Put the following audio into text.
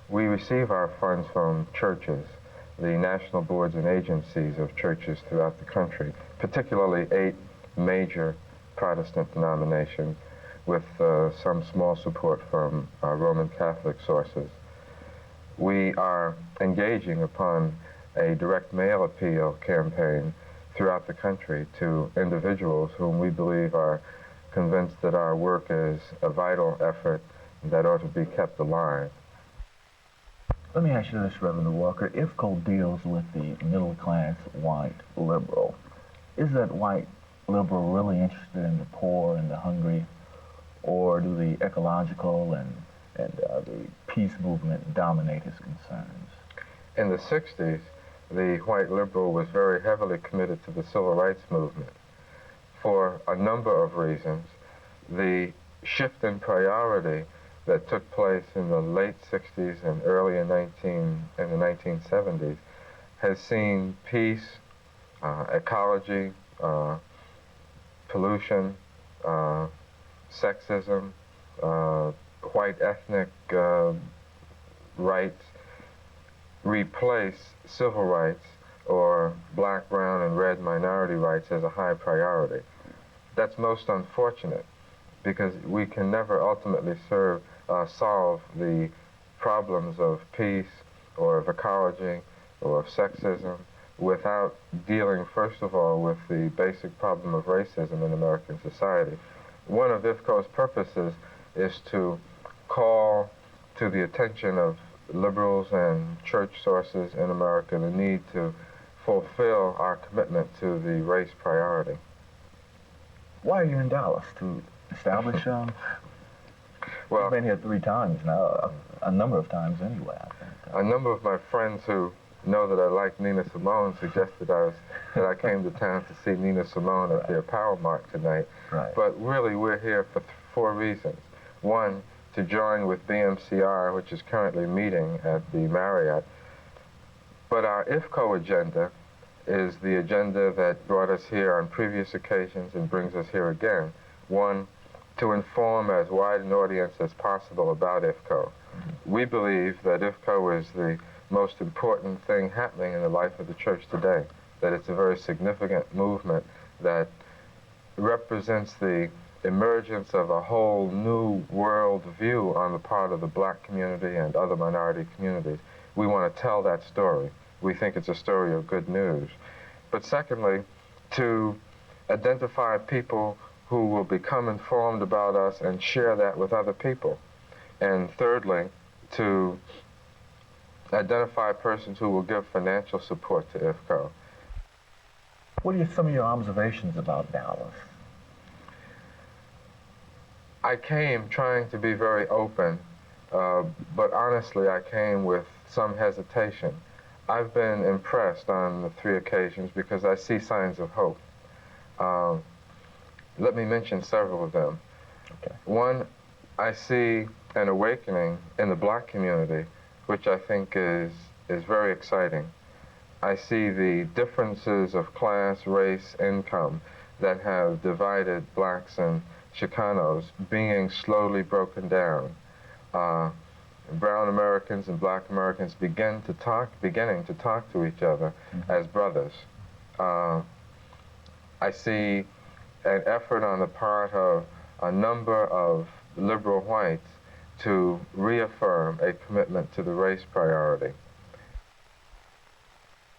We receive our funds from churches, the national boards and agencies of churches throughout the country, particularly 8 major Protestant denominations, with some small support from Roman Catholic sources. We are engaging upon a direct mail appeal campaign throughout the country to individuals whom we believe are convinced that our work is a vital effort that ought to be kept alive. Let me ask you this, Reverend Walker. IFCO deals with the middle-class white liberal. Is that white liberal really interested in the poor and the hungry, or do the ecological and the peace movement dominate his concerns? In the 60s, the white liberal was very heavily committed to the civil rights movement. For a number of reasons, the shift in priority that took place in the late 60s and early in the 1970s has seen peace, ecology, pollution, sexism, white ethnic rights replace civil rights or black, brown, and red minority rights as a high priority. That's most unfortunate because we can never ultimately solve the problems of peace or of ecology or of sexism without dealing, first of all, with the basic problem of racism in American society. One of IFCO's purposes is to call to the attention of liberals and church sources in America the need to fulfill our commitment to the race priority. Why are you in Dallas? To establish well, you've been here 3 times now, a number of times anyway, I think. A number of my friends who know that I like Nina Simone suggested that I came to town to see Nina Simone at the Apparel Mart tonight. Right. But really, we're here for 4 reasons. One, to join with BMCR, which is currently meeting at the Marriott. But our IFCO agenda is the agenda that brought us here on previous occasions and brings us here again. One, to inform as wide an audience as possible about IFCO. We believe that IFCO is the most important thing happening in the life of the church today, that it's a very significant movement that represents the emergence of a whole new world view on the part of the black community and other minority communities. We want to tell that story. We think it's a story of good news. But secondly, to identify people who will become informed about us and share that with other people. And thirdly, to identify persons who will give financial support to IFCO. What are some of your observations about Dallas? I came trying to be very open, but honestly I came with some hesitation. I've been impressed on the 3 occasions because I see signs of hope. Let me mention several of them. Okay. One, I see an awakening in the black community, which I think is very exciting. I see the differences of class, race, income that have divided blacks and Chicanos being slowly broken down. Brown Americans and black Americans beginning to talk to each other as brothers. I see an effort on the part of a number of liberal whites to reaffirm a commitment to the race priority.